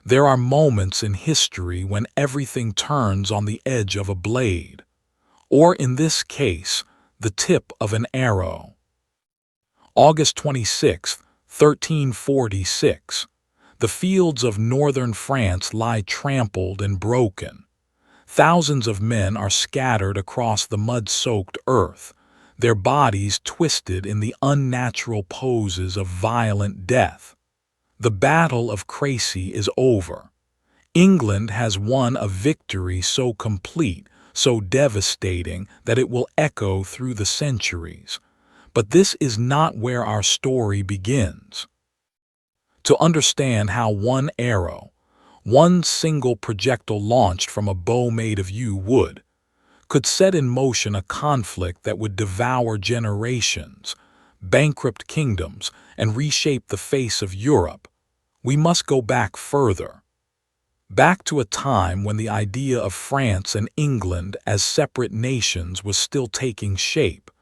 There are moments in history when everything turns on the edge of a blade, or in this case, the tip of an arrow. August 26, 1346. The fields of northern France lie trampled and broken. Thousands of men are scattered across the mud-soaked earth, their bodies twisted in the unnatural poses of violent death. The Battle of Crécy is over. England has won a victory so complete, so devastating, that it will echo through the centuries. But this is not where our story begins. To understand how one arrow, one single projectile launched from a bow made of yew wood, could set in motion a conflict that would devour generations, bankrupt kingdoms, and reshape the face of Europe, we must go back further. Back to a time when the idea of France and England as separate nations was still taking shape,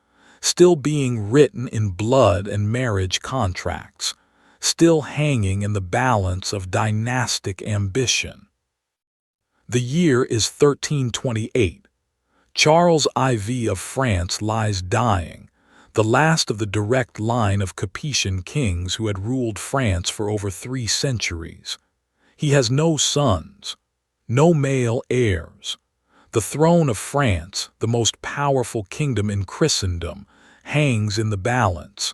still being written in blood and marriage contracts, still hanging in the balance of dynastic ambition. The year is 1328. Charles IV of France lies dying, the last of the direct line of Capetian kings who had ruled France for over 3 centuries. He has no sons, no male heirs. The throne of France, the most powerful kingdom in Christendom, hangs in the balance.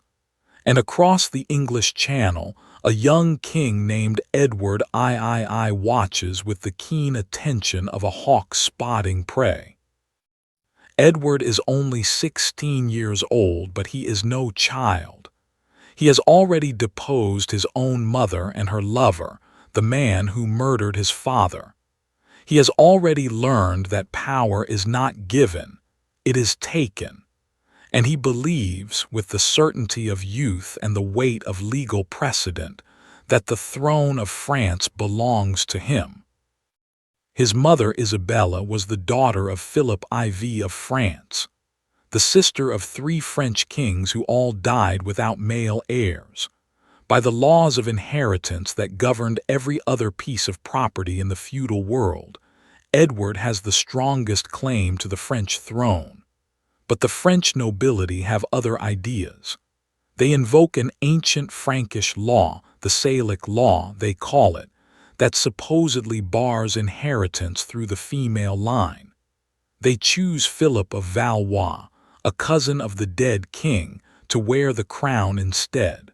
And across the English Channel, a young king named Edward III watches with the keen attention of a hawk spotting prey. Edward is only 16 years old, but he is no child. He has already deposed his own mother and her lover, the man who murdered his father. He has already learned that power is not given, it is taken. And he believes, with the certainty of youth and the weight of legal precedent, that the throne of France belongs to him. His mother Isabella was the daughter of Philip IV of France, the sister of 3 French kings who all died without male heirs. By the laws of inheritance that governed every other piece of property in the feudal world, Edward has the strongest claim to the French throne. But the French nobility have other ideas. They invoke an ancient Frankish law, the Salic law they call it, that supposedly bars inheritance through the female line. They choose Philip of Valois, a cousin of the dead king, to wear the crown instead.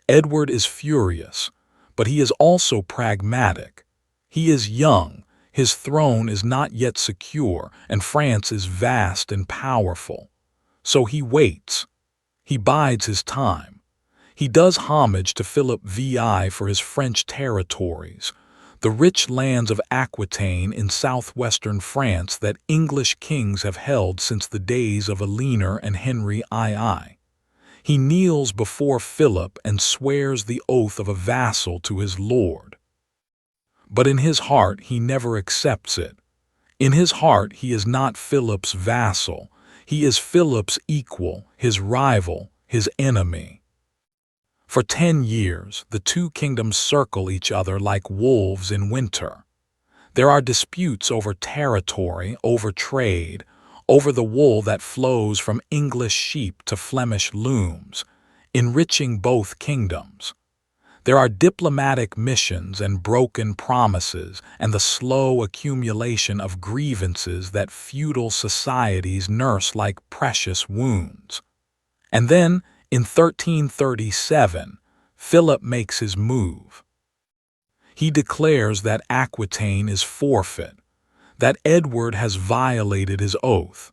Edward is furious, but he is also pragmatic. He is young, his throne is not yet secure, and France is vast and powerful. So he waits. He bides his time. He does homage to Philip VI for his French territories, the rich lands of Aquitaine in southwestern France that English kings have held since the days of Eleanor and Henry II. He kneels before Philip and swears the oath of a vassal to his lord. But in his heart he never accepts it. In his heart he is not Philip's vassal. He is Philip's equal, his rival, his enemy. For 10 years, the 2 kingdoms circle each other like wolves in winter. There are disputes over territory, over trade, over the wool that flows from English sheep to Flemish looms, enriching both kingdoms. There are diplomatic missions and broken promises and the slow accumulation of grievances that feudal societies nurse like precious wounds. And then, in 1337, Philip makes his move. He declares that Aquitaine is forfeit, that Edward has violated his oath,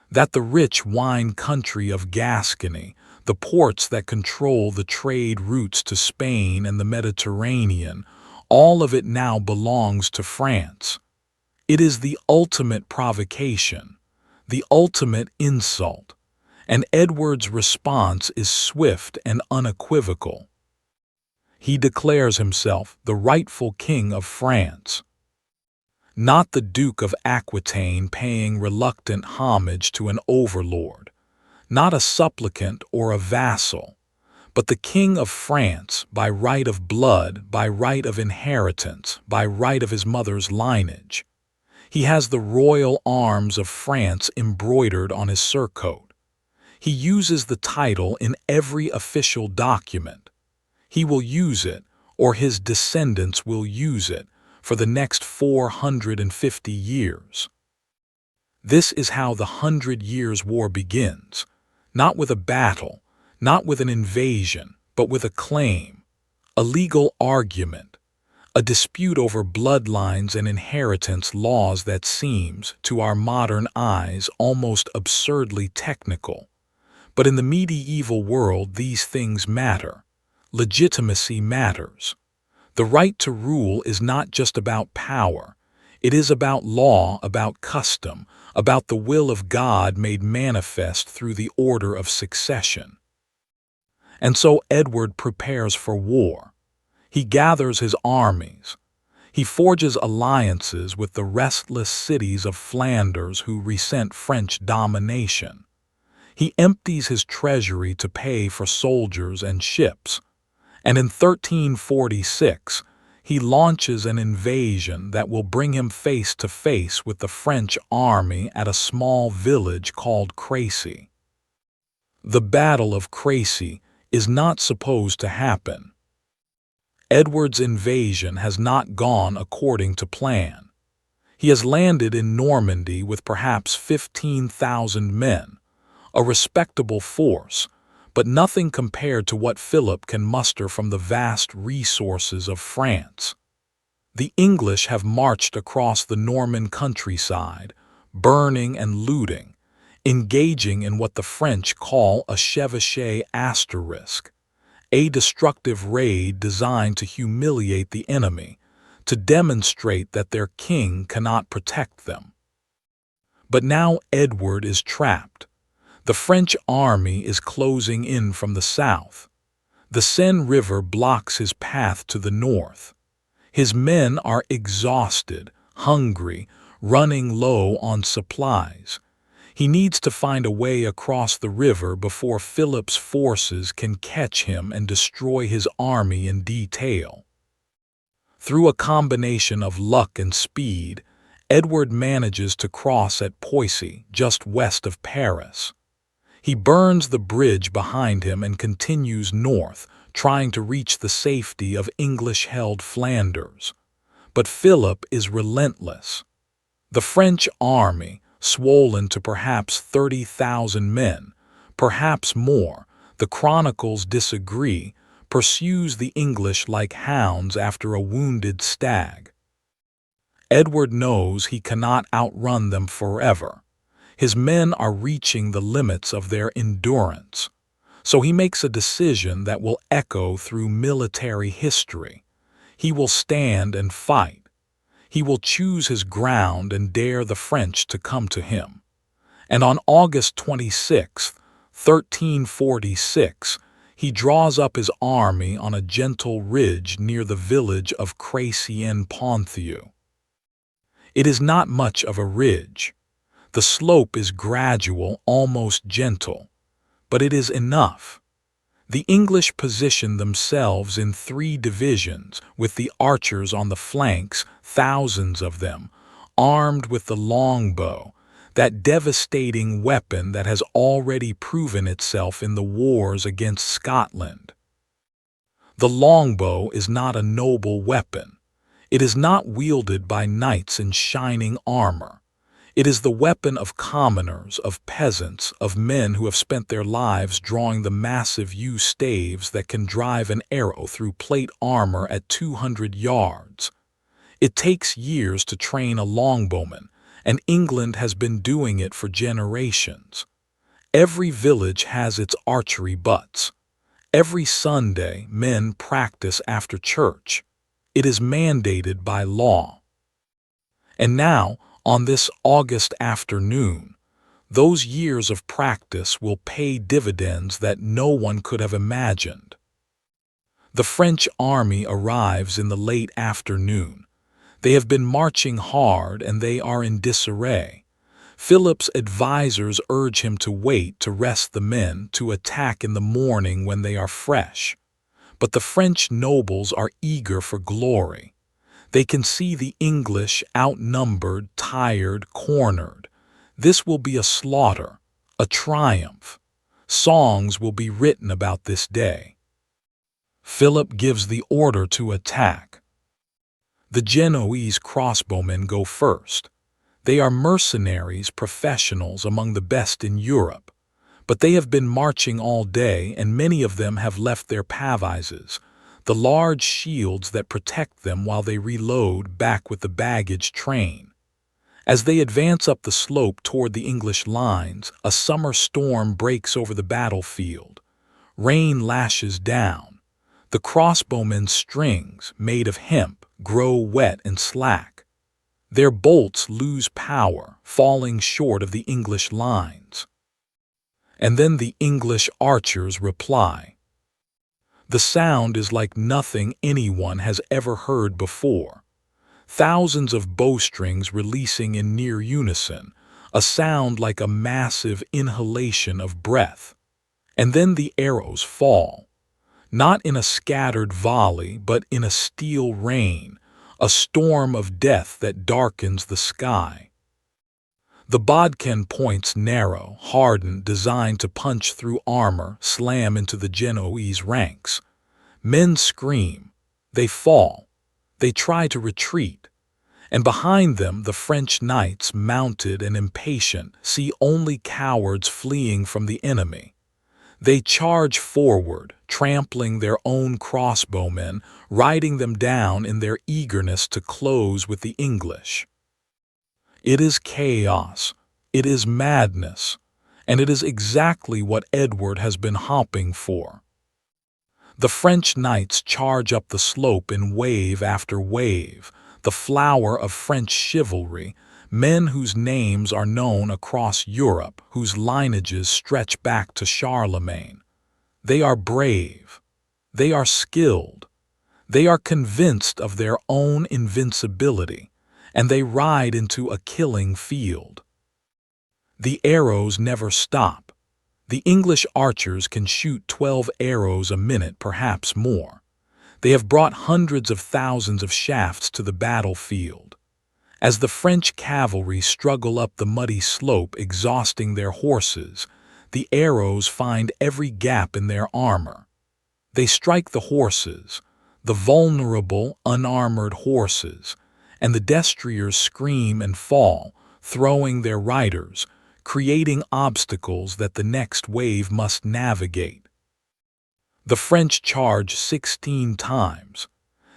that the rich wine country of Gascony, the ports that control the trade routes to Spain and the Mediterranean, all of it now belongs to France. It is the ultimate provocation, the ultimate insult, and Edward's response is swift and unequivocal. He declares himself the rightful king of France. Not the Duke of Aquitaine paying reluctant homage to an overlord, not a supplicant or a vassal, But the King of France, by right of blood, by right of inheritance, by right of his mother's lineage, he has the royal arms of France embroidered on his surcoat. He uses the title in every official document. He will use it, or his descendants will use it, for the next 450 years. This is how the 100 Years' War begins, not with a battle, not with an invasion, but with a claim, a legal argument, a dispute over bloodlines and inheritance laws that seems, to our modern eyes, almost absurdly technical. But in the medieval world, these things matter. Legitimacy matters. The right to rule is not just about power. It is about law, about custom, about the will of God made manifest through the order of succession. And so Edward prepares for war. He gathers his armies. He forges alliances with the restless cities of Flanders who resent French domination. He empties his treasury to pay for soldiers and ships. And in 1346, he launches an invasion that will bring him face to face with the French army at a small village called Crécy. The Battle of Crécy is not supposed to happen. Edward's invasion has not gone according to plan. He has landed in Normandy with perhaps 15,000 men, a respectable force, but nothing compared to what Philip can muster from the vast resources of France. The English have marched across the Norman countryside, burning and looting, engaging in what the French call a chevauchée asterisk, a destructive raid designed to humiliate the enemy, to demonstrate that their king cannot protect them. But now Edward is trapped. The French army is closing in from the south. The Seine River blocks his path to the north. His men are exhausted, hungry, running low on supplies. He needs to find a way across the river before Philip's forces can catch him and destroy his army in detail. Through a combination of luck and speed, Edward manages to cross at Poissy, just west of Paris. He burns the bridge behind him and continues north, trying to reach the safety of English-held Flanders. But Philip is relentless. The French army, swollen to perhaps 30,000 men, perhaps more, the chronicles disagree, pursues the English like hounds after a wounded stag. Edward knows he cannot outrun them forever. His men are reaching the limits of their endurance. So he makes a decision that will echo through military history. He will stand and fight. He will choose his ground and dare the French to come to him. And on August 26, 1346, he draws up his army on a gentle ridge near the village of Crécy-en-Ponthieu. It is not much of a ridge. The slope is gradual, almost gentle, but it is enough. The English position themselves in 3 divisions, with the archers on the flanks, thousands of them, armed with the longbow, that devastating weapon that has already proven itself in the wars against Scotland. The longbow is not a noble weapon. It is not wielded by knights in shining armor. It is the weapon of commoners, of peasants, of men who have spent their lives drawing the massive yew staves that can drive an arrow through plate armor at 200 yards. It takes years to train a longbowman, and England has been doing it for generations. Every village has its archery butts. Every Sunday, men practice after church. It is mandated by law. And now, on this August afternoon, those years of practice will pay dividends that no one could have imagined. The French army arrives in the late afternoon. They have been marching hard and they are in disarray. Philip's advisors urge him to wait to rest the men to attack in the morning when they are fresh. But the French nobles are eager for glory. They can see the English outnumbered, tired, cornered. This will be a slaughter, a triumph. Songs will be written about this day. Philip gives the order to attack. The Genoese crossbowmen go first. They are mercenaries, professionals among the best in Europe. But they have been marching all day, and many of them have left their pavises, the large shields that protect them while they reload, back with the baggage train. As they advance up the slope toward the English lines, a summer storm breaks over the battlefield. Rain lashes down. The crossbowmen's strings, made of hemp, grow wet and slack. Their bolts lose power, falling short of the English lines. And then the English archers reply. The sound is like nothing anyone has ever heard before. Thousands of bowstrings releasing in near unison, a sound like a massive inhalation of breath. And then the arrows fall, not in a scattered volley, but in a steel rain, a storm of death that darkens the sky. The bodkin points narrow, hardened, designed to punch through armor, slam into the Genoese ranks. Men scream. They fall. They try to retreat. And behind them the French knights, mounted and impatient, see only cowards fleeing from the enemy. They charge forward, trampling their own crossbowmen, riding them down in their eagerness to close with the English. It is chaos, it is madness, and it is exactly what Edward has been hoping for. The French knights charge up the slope in wave after wave, the flower of French chivalry, men whose names are known across Europe, whose lineages stretch back to Charlemagne. They are brave. They are skilled. They are convinced of their own invincibility, and they ride into a killing field. The arrows never stop. The English archers can shoot 12 arrows a minute, perhaps more. They have brought hundreds of thousands of shafts to the battlefield. As the French cavalry struggle up the muddy slope, exhausting their horses, the arrows find every gap in their armor. They strike the horses, the vulnerable, unarmored horses, and the destriers scream and fall, throwing their riders, creating obstacles that the next wave must navigate. The French charge 16 times,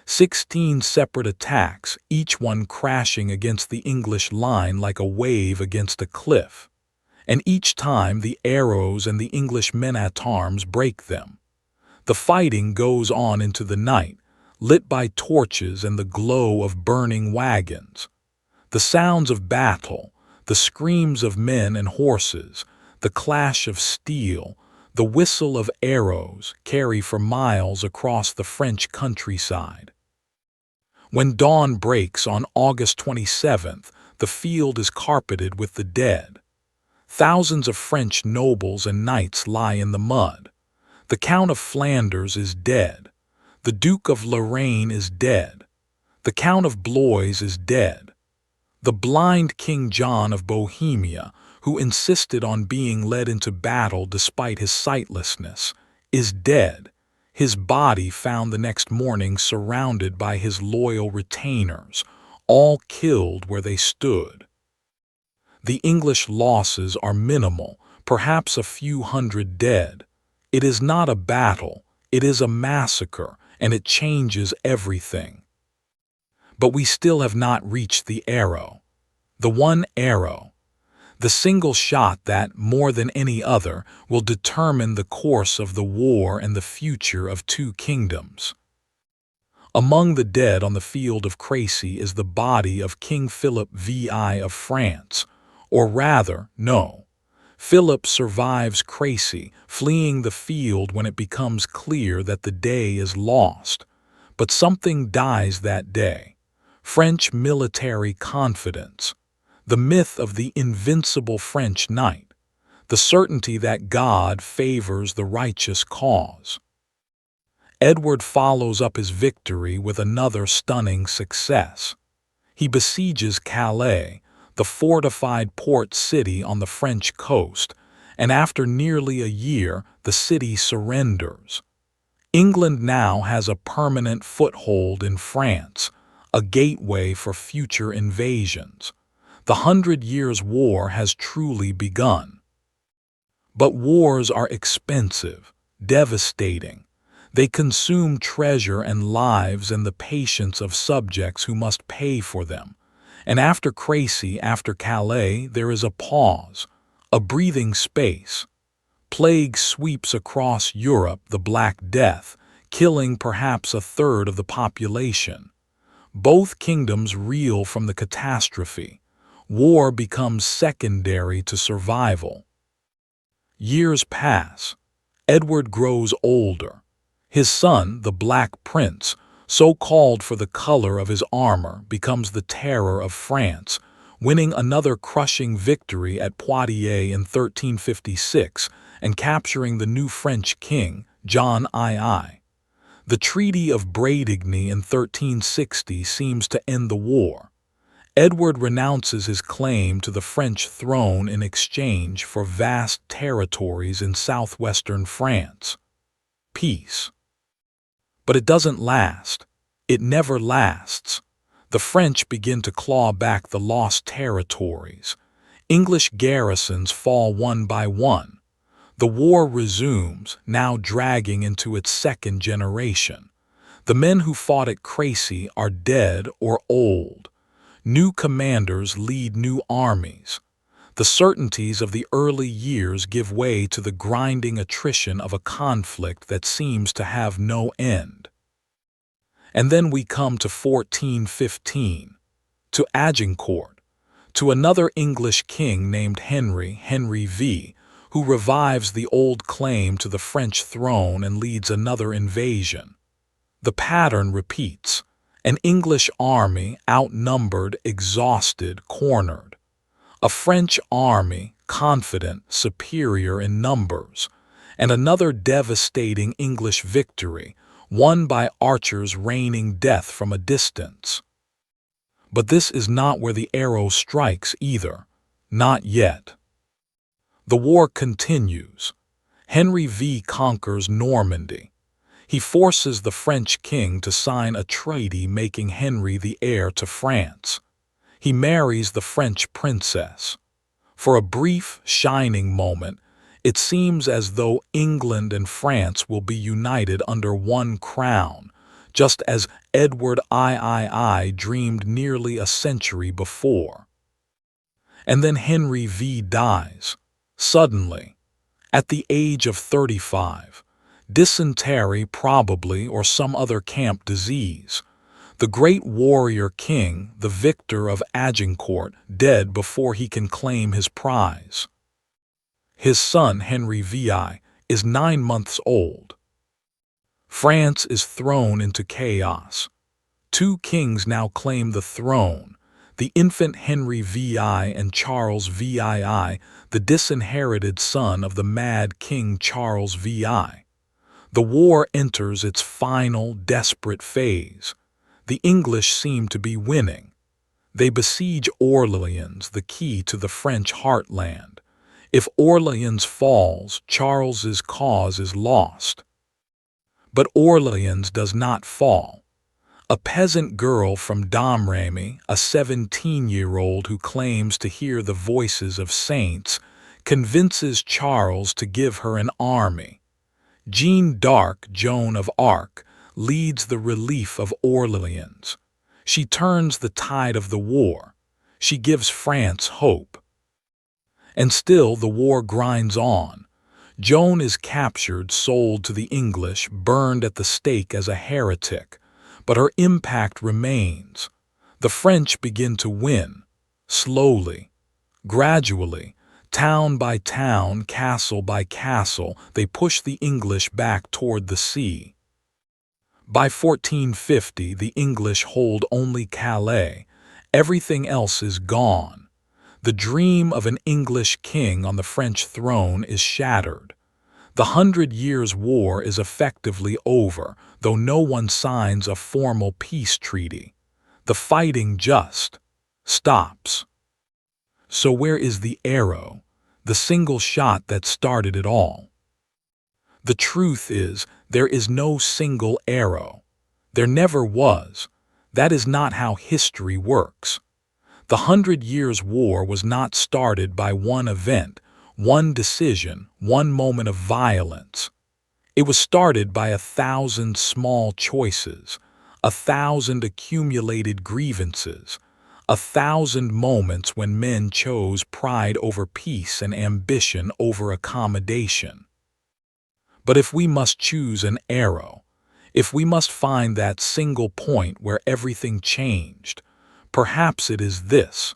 16 separate attacks, each one crashing against the English line like a wave against a cliff. And each time the arrows and the English men-at-arms break them. The fighting goes on into the night, lit by torches and the glow of burning wagons. The sounds of battle, the screams of men and horses, the clash of steel, the whistle of arrows carry for miles across the French countryside. When dawn breaks on August 27th, the field is carpeted with the dead. Thousands of French nobles and knights lie in the mud. The Count of Flanders is dead. The Duke of Lorraine is dead. The Count of Blois is dead. The blind King John of Bohemia, who insisted on being led into battle despite his sightlessness, is dead, his body found the next morning surrounded by his loyal retainers, all killed where they stood. The English losses are minimal, perhaps a few hundred dead. It is not a battle, it is a massacre, and it changes everything. But we still have not reached the arrow. The one arrow. The single shot that, more than any other, will determine the course of the war and the future of two kingdoms. Among the dead on the field of Crécy is the body of King Philip VI of France, or rather, no. Philip survives Crécy, fleeing the field when it becomes clear that the day is lost. But something dies that day. French military confidence. the myth of the invincible French knight, the certainty that God favors the righteous cause. Edward follows up his victory with another stunning success. He besieges Calais, the fortified port city on the French coast, and after nearly a year, the city surrenders. England now has a permanent foothold in France, a gateway for future invasions. The 100 Years' War has truly begun. But wars are expensive, devastating. They consume treasure and lives and the patience of subjects who must pay for them. And after Crécy, after Calais, there is a pause, a breathing space. Plague sweeps across Europe, the Black Death, killing perhaps a third of the population. Both kingdoms reel from the catastrophe. War becomes secondary to survival. Years pass. Edward grows older. His son, the Black Prince, so called for the color of his armor, becomes the terror of France, winning another crushing victory at Poitiers in 1356 and capturing the new French king, John II. The Treaty of Bretagne in 1360 seems to end the war. Edward renounces his claim to the French throne in exchange for vast territories in southwestern France. Peace. But it doesn't last. It never lasts. The French begin to claw back the lost territories. English garrisons fall one by one. The war resumes, now dragging into its second generation. The men who fought at Crécy are dead or old. New commanders lead new armies. The certainties of the early years give way to the grinding attrition of a conflict that seems to have no end. And then we come to 1415, to Agincourt, to another English king named Henry V, who revives the old claim to the French throne and leads another invasion. The pattern repeats. An English army outnumbered, exhausted, cornered. A French army, confident, superior in numbers, and another devastating English victory, won by archers raining death from a distance. But this is not where the arrow strikes either. Not yet. The war continues. Henry V conquers Normandy. He forces the French king to sign a treaty making Henry the heir to France. He marries the French princess. For a brief, shining moment, it seems as though England and France will be united under one crown, just as Edward III dreamed nearly a century before. And then Henry V dies, suddenly, at the age of 35. Dysentery probably, or some other camp disease. The great warrior king, the victor of Agincourt, dead before he can claim his prize. His son, Henry VI, is 9 months old. France is thrown into chaos. 2 kings now claim the throne, the infant Henry VI and Charles VII, the disinherited son of the mad King Charles VI. The war enters its final, desperate phase. The English seem to be winning. They besiege Orleans, the key to the French heartland. If Orleans falls, Charles's cause is lost. But Orleans does not fall. A peasant girl from Domremy, a 17-year-old who claims to hear the voices of saints, convinces Charles to give her an army. Jeanne d'Arc, Joan of Arc, leads the relief of Orleans. She turns the tide of the war. She gives France hope. And still the war grinds on. Joan is captured, sold to the English, burned at the stake as a heretic. But her impact remains. The French begin to win. Slowly. Gradually. Town by town, castle by castle, they push the English back toward the sea. By 1450, the English hold only Calais. Everything else is gone. The dream of an English king on the French throne is shattered. The 100 Years' War is effectively over, though no one signs a formal peace treaty. The fighting just stops. So where is the arrow, the single shot that started it all? The truth is, there is no single arrow. There never was. That is not how history works. The 100 Years' War was not started by one event, one decision, one moment of violence. It was started by 1,000 small choices, 1,000 accumulated grievances, 1,000 moments when men chose pride over peace and ambition over accommodation. But if we must choose an arrow, if we must find that single point where everything changed, perhaps it is this: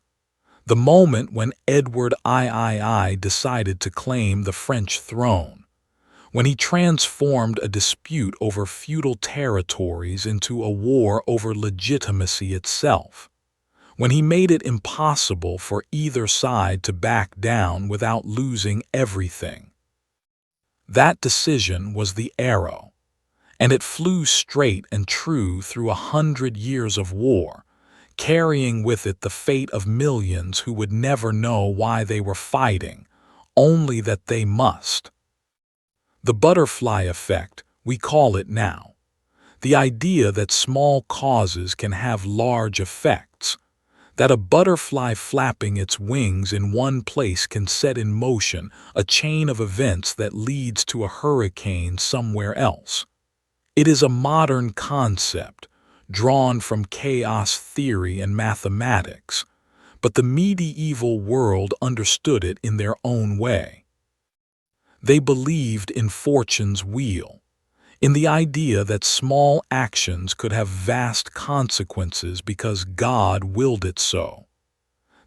the moment when Edward III decided to claim the French throne, when he transformed a dispute over feudal territories into a war over legitimacy itself, when he made it impossible for either side to back down without losing everything. That decision was the arrow, and it flew straight and true through 100 years of war, carrying with it the fate of millions who would never know why they were fighting, only that they must. The butterfly effect, we call it now. The idea that small causes can have large effects, that a butterfly flapping its wings in one place can set in motion a chain of events that leads to a hurricane somewhere else. It is a modern concept, drawn from chaos theory and mathematics, but the medieval world understood it in their own way. They believed in fortune's wheel, in the idea that small actions could have vast consequences because God willed it so.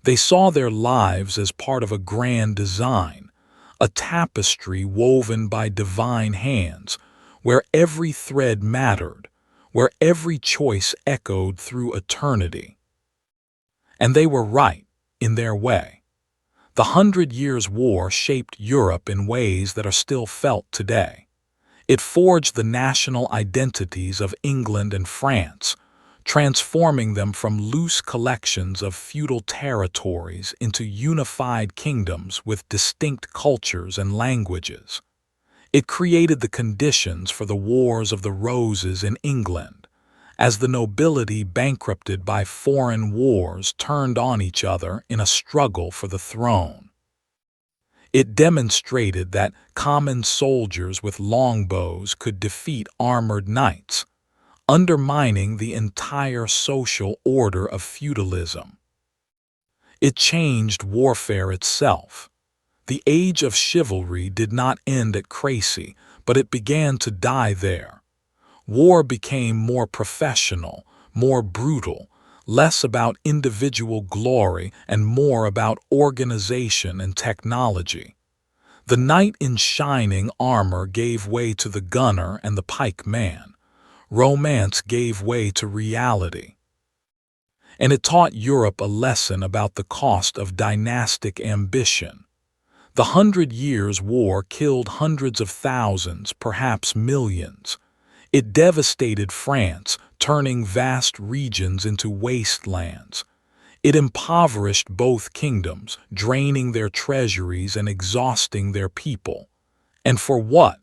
They saw their lives as part of a grand design, a tapestry woven by divine hands, where every thread mattered, where every choice echoed through eternity. And they were right, in their way. The 100 Years' War shaped Europe in ways that are still felt today. It forged the national identities of England and France, transforming them from loose collections of feudal territories into unified kingdoms with distinct cultures and languages. It created the conditions for the Wars of the Roses in England, as the nobility bankrupted by foreign wars turned on each other in a struggle for the throne. It demonstrated that common soldiers with longbows could defeat armored knights, undermining the entire social order of feudalism. It changed warfare itself. The age of chivalry did not end at Crécy, but it began to die there. War became more professional, more brutal, less about individual glory and more about organization and technology. The knight in shining armor gave way to the gunner and the pikeman. Romance gave way to reality. And it taught Europe a lesson about the cost of dynastic ambition. The 100 Years' War killed hundreds of thousands, perhaps millions. It devastated France, turning vast regions into wastelands. It impoverished both kingdoms, draining their treasuries and exhausting their people. And for what?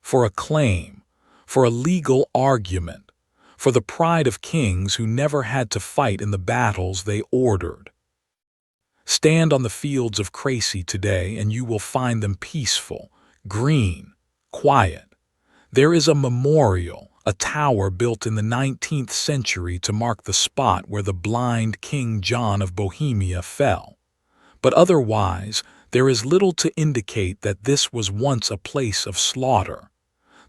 For a claim, for a legal argument, for the pride of kings who never had to fight in the battles they ordered. Stand on the fields of Crécy today and you will find them peaceful, green, quiet. There is a memorial, a tower built in the 19th century to mark the spot where the blind King John of Bohemia fell. But otherwise, there is little to indicate that this was once a place of slaughter.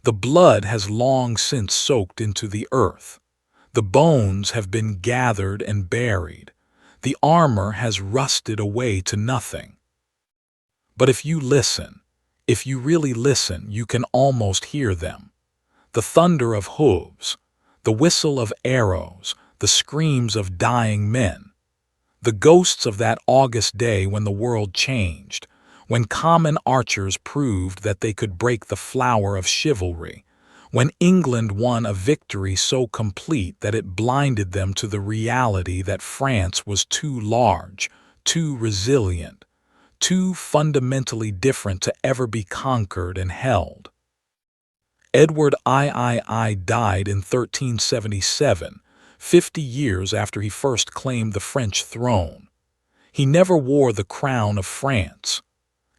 The blood has long since soaked into the earth. The bones have been gathered and buried. The armor has rusted away to nothing. But if you listen, if you really listen, you can almost hear them. The thunder of hooves, the whistle of arrows, the screams of dying men. the ghosts of that August day when the world changed, when common archers proved that they could break the flower of chivalry, when England won a victory so complete that it blinded them to the reality that France was too large, too resilient, too fundamentally different to ever be conquered and held. Edward III died in 1377, 50 years after he first claimed the French throne. He never wore the crown of France.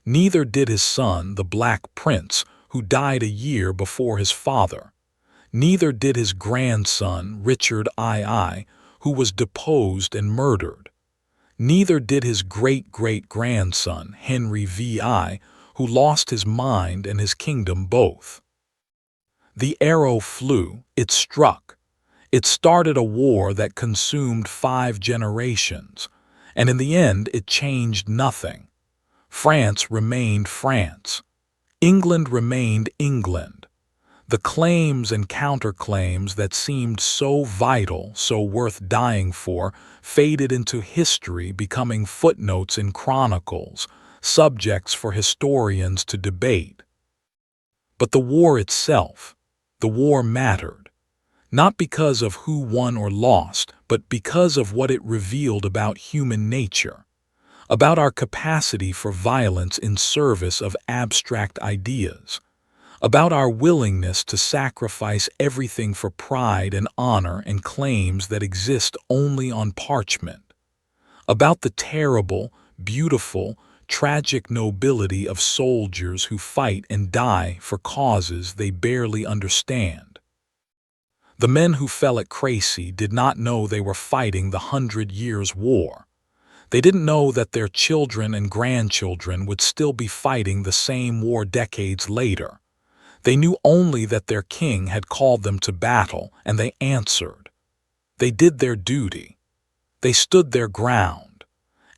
Neither did his son, the Black Prince, who died a year before his father. Neither did his grandson, Richard II, who was deposed and murdered. Neither did his great-great-grandson, Henry VI, who lost his mind and his kingdom both. The arrow flew, it struck. It started a war that consumed 5 generations, and in the end it changed nothing. France remained France. England remained England. The claims and counterclaims that seemed so vital, so worth dying for, faded into history, becoming footnotes in chronicles, subjects for historians to debate. But the war itself, the war mattered, not because of who won or lost, but because of what it revealed about human nature, about our capacity for violence in service of abstract ideas, about our willingness to sacrifice everything for pride and honor and claims that exist only on parchment, about the terrible, beautiful, tragic nobility of soldiers who fight and die for causes they barely understand. The men who fell at Crécy did not know they were fighting the 100 Years' War. They didn't know that their children and grandchildren would still be fighting the same war decades later. They knew only that their king had called them to battle, and they answered. They did their duty. They stood their ground.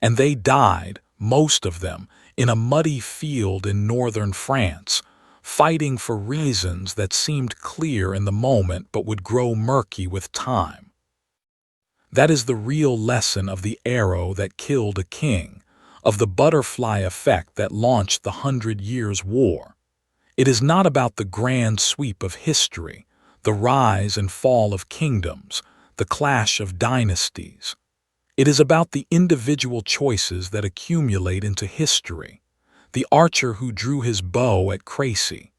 And they died, most of them, in a muddy field in northern France, fighting for reasons that seemed clear in the moment but would grow murky with time. That is the real lesson of the arrow that killed a king, of the butterfly effect that launched the 100 Years' War. It is not about the grand sweep of history, the rise and fall of kingdoms, the clash of dynasties. It is about the individual choices that accumulate into history. The archer who drew his bow at Crécy,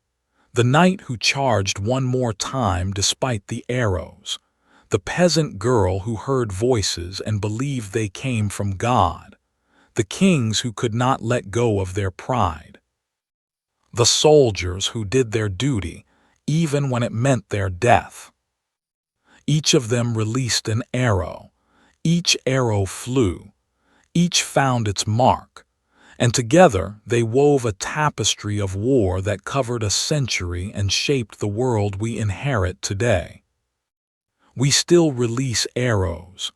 the knight who charged one more time despite the arrows, the peasant girl who heard voices and believed they came from God, the kings who could not let go of their pride, the soldiers who did their duty, even when it meant their death. Each of them released an arrow. Each arrow flew. Each found its mark. And together they wove a tapestry of war that covered a century and shaped the world we inherit today. We still release arrows.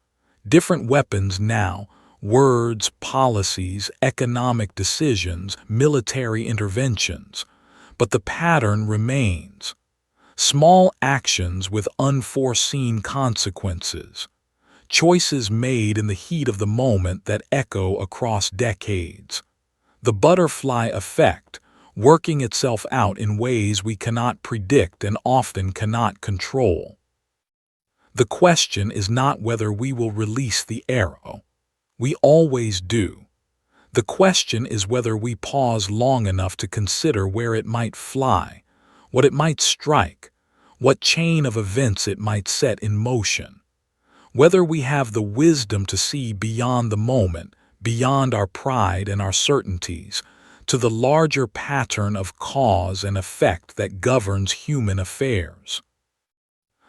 Different weapons now, words, policies, economic decisions, military interventions. But the pattern remains. Small actions with unforeseen consequences. Choices made in the heat of the moment that echo across decades. The butterfly effect, working itself out in ways we cannot predict and often cannot control. The question is not whether we will release the arrow. We always do. The question is whether we pause long enough to consider where it might fly, what it might strike, what chain of events it might set in motion. Whether we have the wisdom to see beyond the moment, beyond our pride and our certainties, to the larger pattern of cause and effect that governs human affairs.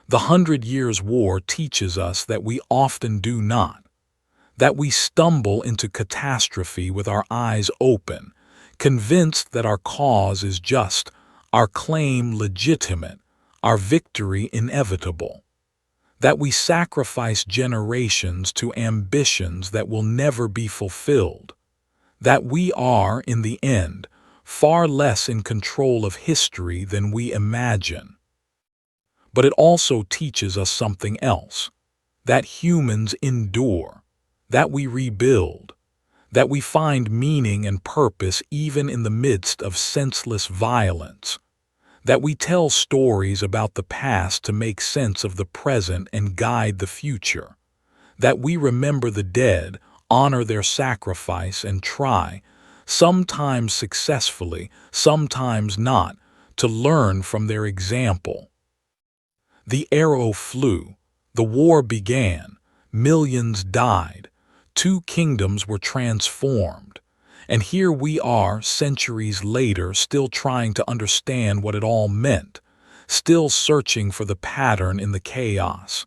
The 100 Years' War teaches us that we often do not, that we stumble into catastrophe with our eyes open, convinced that our cause is just, our claim legitimate, our victory inevitable. That we sacrifice generations to ambitions that will never be fulfilled, that we are, in the end, far less in control of history than we imagine. But it also teaches us something else, that humans endure, that we rebuild, that we find meaning and purpose even in the midst of senseless violence, that we tell stories about the past to make sense of the present and guide the future, that we remember the dead, honor their sacrifice, and try, sometimes successfully, sometimes not, to learn from their example. The arrow flew, the war began, millions died, two kingdoms were transformed, and here we are centuries later still trying to understand what it all meant, still searching for the pattern in the chaos,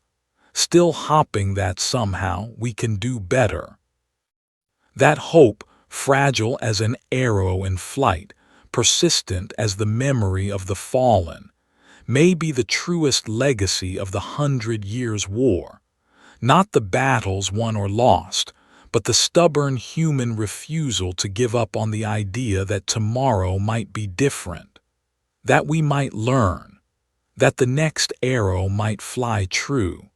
still hoping that somehow we can do better. That hope, fragile as an arrow in flight, persistent as the memory of the fallen, may be the truest legacy of the 100 Years' War, not the battles won or lost, but the stubborn human refusal to give up on the idea that tomorrow might be different, that we might learn, that the next arrow might fly true,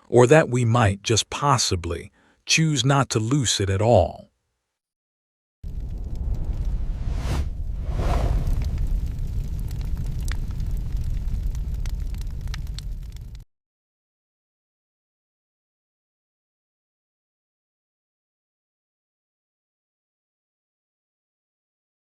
or that we might just possibly choose not to loose it at all.